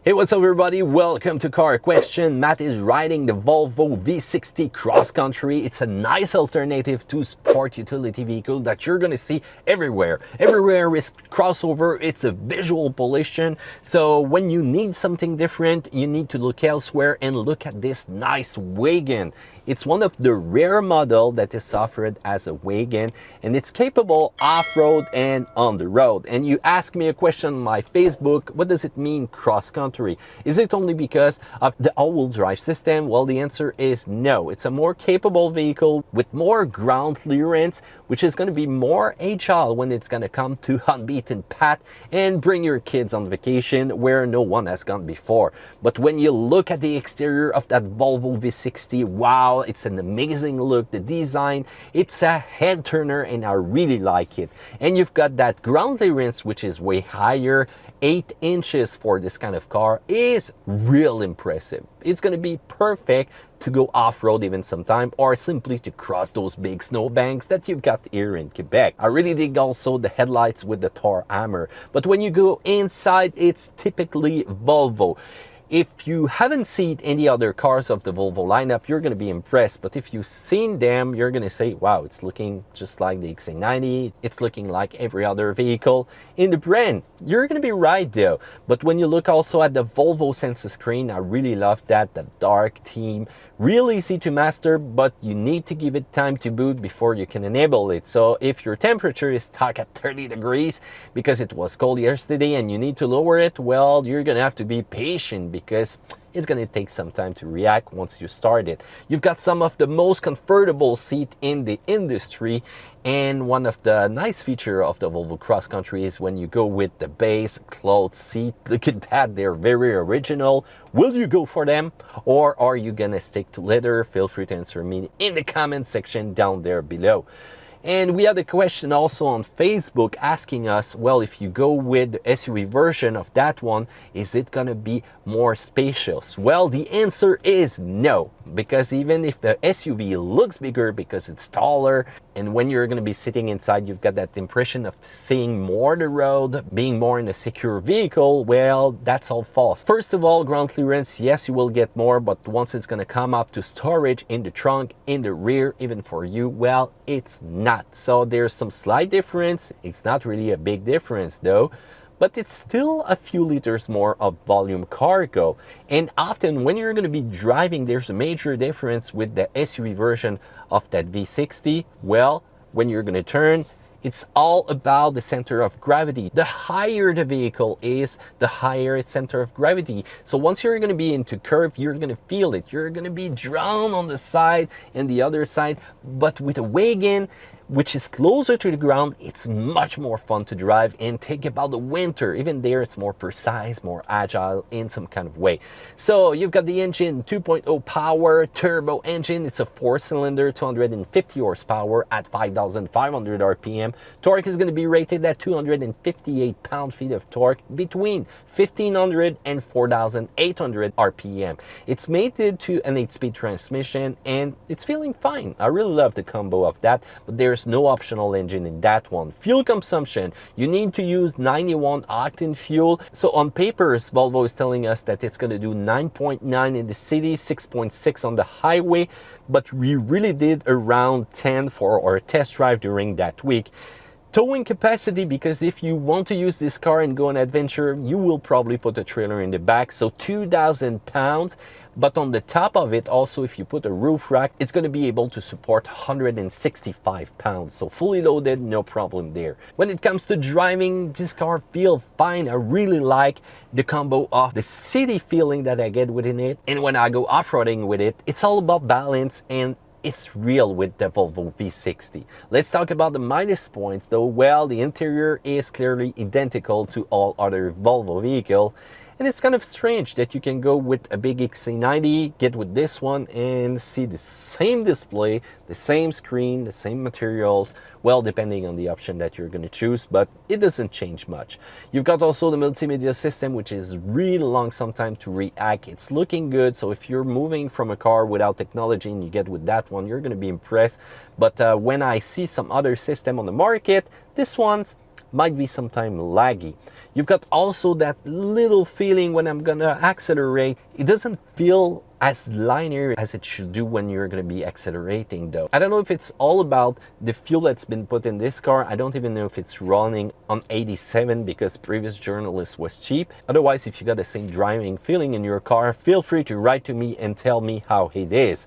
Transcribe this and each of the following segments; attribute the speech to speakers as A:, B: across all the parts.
A: Hey, what's up everybody? Welcome to Car Question. Matt is riding the Volvo V60 Cross Country. It's a nice alternative to sport utility vehicle that you're gonna see everywhere. Everywhere is crossover, it's a visual pollution. So when you need something different, you need to look elsewhere and look at this nice wagon. It's one of the rare models that is offered as a wagon, and it's capable off-road and on the road. And you ask me a question on my Facebook, what does it mean cross country? Is it only because of the all-wheel drive system? Well, the answer is no. It's a more capable vehicle with more ground clearance, which is going to be more agile when it's going to come to unbeaten path and bring your kids on vacation where no one has gone before. But when you look at the exterior of that Volvo V60, wow, it's an amazing look. The design, it's a head turner and I really like it. And you've got that ground clearance, which is way higher. 8 inches for this kind of car is real impressive. It's going to be perfect to go off-road even sometime, or simply to cross those big snowbanks that you've got here in Quebec. I really dig also the headlights with the Thor hammer. But when you go inside, it's typically Volvo. If you haven't seen any other cars of the Volvo lineup, you're going to be impressed. But if you've seen them, you're going to say, wow, it's looking just like the XC90. It's looking like every other vehicle in the brand. You're going to be right though. But when you look also at the Volvo sensor screen, I really love that, the dark theme. Real easy to master, but you need to give it time to boot before you can enable it. So if your temperature is stuck at 30 degrees because it was cold yesterday and you need to lower it, well, you're going to have to be patient because it's going to take some time to react once you start it. You've got some of the most comfortable seat in the industry, and one of the nice features of the Volvo Cross Country is when you go with the base cloth seat. Look at that, they're very original. Will you go for them, or are you gonna stick to leather? Feel free to answer me in the comment section down there below. And we had a question also on Facebook asking us, well, if you go with the SUV version of that one, is it going to be more spacious? Well, the answer is no, because even if the SUV looks bigger because it's taller, and when you're going to be sitting inside, you've got that impression of seeing more the road, being more in a secure vehicle, well, that's all false. First of all, ground clearance, yes, you will get more, but once it's going to come up to storage in the trunk, in the rear, even for you, well, it's not. So there's some slight difference. It's not really a big difference though, but it's still a few liters more of volume cargo. And often when you're going to be driving, there's a major difference with the SUV version of that V60. Well, when you're going to turn, it's all about the center of gravity. The higher the vehicle is, the higher its center of gravity. So once you're going to be into curve, you're going to feel it. You're going to be drawn on the side and the other side. But with a wagon, which is closer to the ground, it's much more fun to drive. And think about the winter, even there it's more precise, more agile in some kind of way. So you've got the engine, 2.0 power turbo engine. It's a 4-cylinder, 250 horsepower at 5,500 RPM. Torque is going to be rated at 258 pound-feet of torque between 1,500 and 4,800 RPM. It's mated to an 8-speed transmission and it's feeling fine. I really love the combo of that, but there's no optional engine in that one. Fuel consumption, you need to use 91 octane fuel. So on papers, Volvo is telling us that it's going to do 9.9 in the city, 6.6 on the highway, but we really did around 10 for our test drive during that week. Towing capacity, because if you want to use this car and go on adventure, you will probably put a trailer in the back, so 2,000 pounds. But on the top of it, also, if you put a roof rack, it's going to be able to support 165 pounds. So fully loaded, no problem there. When it comes to driving, this car feels fine. I really like the combo of the city feeling that I get within it. And when I go off-roading with it, it's all about balance, and it's real with the Volvo V60. Let's talk about the minus points though. Well, the interior is clearly identical to all other Volvo vehicles. And it's kind of strange that you can go with a big XC90, get with this one and see the same display, the same screen, the same materials, well, depending on the option that you're going to choose, but it doesn't change much. You've got also the multimedia system, which is really long sometimes to react. It's looking good, so if you're moving from a car without technology and you get with that one, you're going to be impressed. But when I see some other system on the market, this one's might be sometimes laggy. You've got also that little feeling when I'm gonna accelerate, it doesn't feel as linear as it should do when you're going to be accelerating though. I don't know if it's all about the fuel that's been put in this car. I don't even know if it's running on 87 because the previous journalist was cheap. Otherwise, if you got the same driving feeling in your car, feel free to write to me and tell me how it is.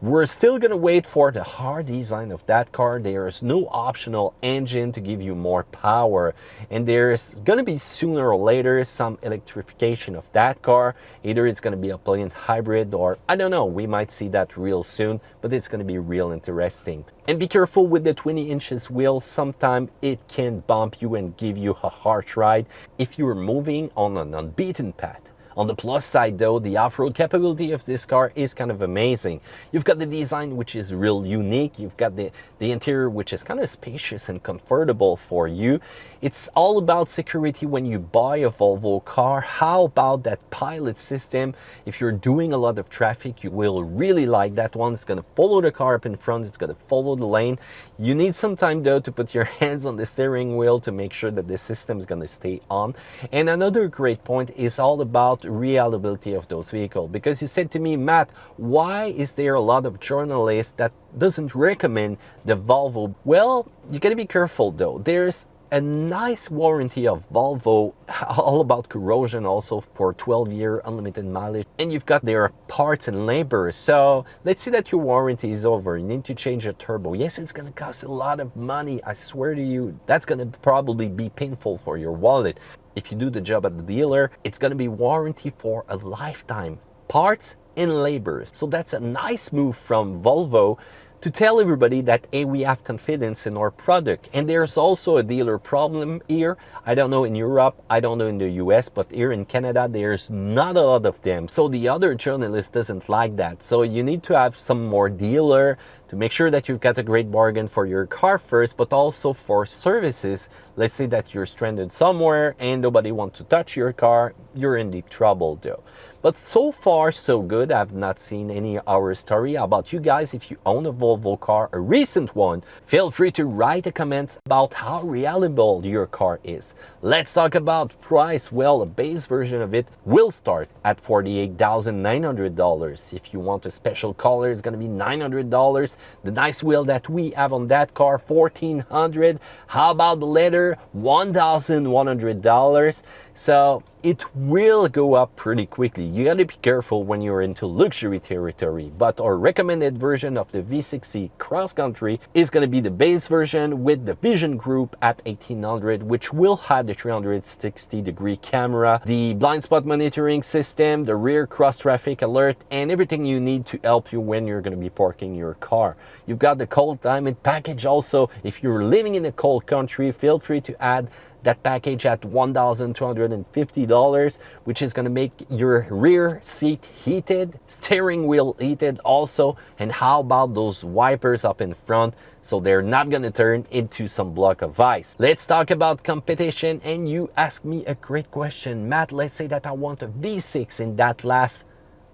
A: We're still going to wait for the hard design of that car. There is no optional engine to give you more power. And there's going to be sooner or later some electrification of that car. Either it's going to be a plug-in hybrid or I don't know. We might see that real soon, but it's going to be real interesting. And be careful with the 20 inches wheel. Sometimes it can bump you and give you a harsh ride if you're moving on an unbeaten path. On the plus side though, the off-road capability of this car is kind of amazing. You've got the design which is real unique. You've got the interior which is kind of spacious and comfortable for you. It's all about security when you buy a Volvo car. How about that pilot system? If you're doing a lot of traffic, you will really like that one. It's going to follow the car up in front. It's going to follow the lane. You need some time though to put your hands on the steering wheel to make sure that the system is going to stay on. And another great point is all about reliability of those vehicles, because you said to me, Matt, why is there a lot of journalists that doesn't recommend the Volvo? Well, you got to be careful though. There's a nice warranty of Volvo, all about corrosion also for 12-year unlimited mileage, and you've got their parts and labor. So let's say that your warranty is over, you need to change a turbo. Yes, it's going to cost a lot of money. I swear to you, that's going to probably be painful for your wallet. If you do the job at the dealer, it's going to be warranty for a lifetime, parts and labor. So that's a nice move from Volvo to tell everybody that, hey, we have confidence in our product. And there's also a dealer problem here. I don't know in Europe, I don't know in the US, but here in Canada, there's not a lot of them. So the other journalist doesn't like that. So you need to have some more dealer to make sure that you've got a great bargain for your car first, but also for services. Let's say that you're stranded somewhere and nobody wants to touch your car, you're in deep trouble though. But so far, so good. I've not seen any horror story. How about you guys? If you own a Volvo car, a recent one, feel free to write a comment about how reliable your car is. Let's talk about price. Well, a base version of it will start at $48,900. If you want a special color, it's going to be $900. The nice wheel that we have on that car, $1,400. How about the leather? $1,100. So it will go up pretty quickly. You got to be careful when you're into luxury territory, but our recommended version of the V60 Cross Country is going to be the base version with the Vision Group at $1,800, which will have the 360-degree camera, the blind spot monitoring system, the rear cross traffic alert, and everything you need to help you when you're going to be parking your car. You've got the cold climate package also. If you're living in a cold country, feel free to add that package at $1,250, which is going to make your rear seat heated, steering wheel heated also. And how about those wipers up in front so they're not going to turn into some block of ice? Let's talk about competition. And you asked me a great question, Matt. Let's say that I want a V6 in that class.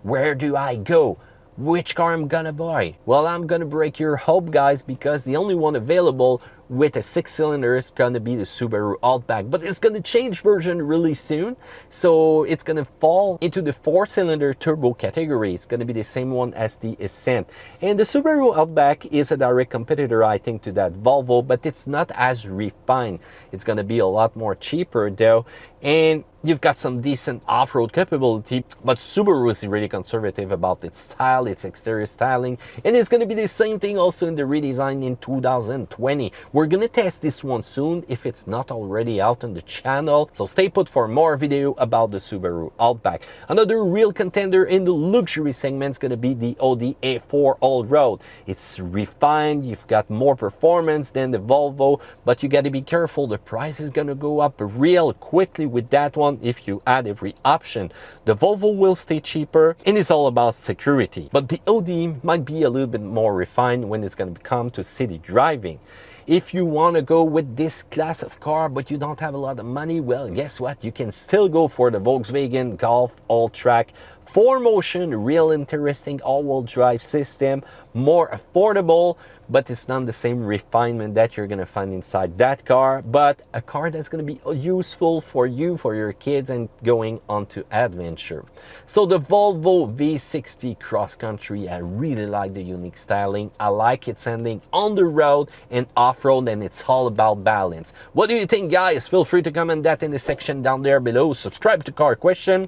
A: Where do I go? Which car I'm gonna buy? Well, I'm gonna break your hope, guys, because the only one available with a 6-cylinder is gonna be the Subaru Outback, but it's gonna change version really soon, so it's gonna fall into the 4-cylinder turbo category. It's gonna be the same one as the Ascent, and the Subaru Outback is a direct competitor, I think, to that Volvo, but it's not as refined. It's gonna be a lot more cheaper though, and you've got some decent off-road capability, but Subaru is really conservative about its style, its exterior styling, and it's going to be the same thing also in the redesign in 2020. We're going to test this one soon if it's not already out on the channel, so stay put for more video about the Subaru Outback. Another real contender in the luxury segment is going to be the Audi A4 Allroad. It's refined, you've got more performance than the Volvo, but you got to be careful, the price is going to go up real quickly with that one. If you add every option, the Volvo will stay cheaper, and it's all about security. But the Audi might be a little bit more refined when it's going to come to city driving. If you want to go with this class of car but you don't have a lot of money, well, guess what? You can still go for the Volkswagen Golf Alltrack 4Motion, real interesting all-wheel drive system, more affordable, but it's not the same refinement that you're gonna find inside that car, but a car that's gonna be useful for you, for your kids, and going on to adventure. So the Volvo V60 Cross Country, I really like the unique styling. I like its handling on the road and off-road, and it's all about balance. What do you think, guys? Feel free to comment that in the section down there below. Subscribe to Car Question.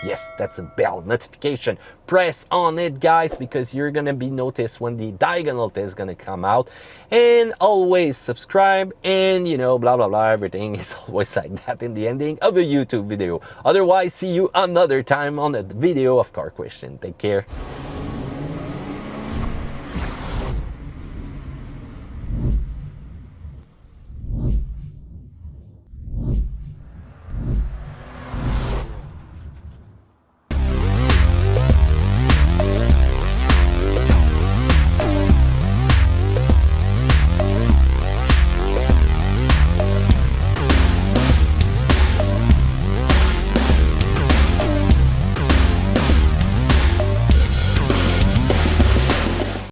A: Yes, that's a bell notification. Press on it, guys, because you're gonna be noticed when the diagonal test is gonna come out. And always subscribe, and you know, blah blah blah, everything is always like that in the ending of a YouTube video. Otherwise, see you another time on a video of Car Question. Take care.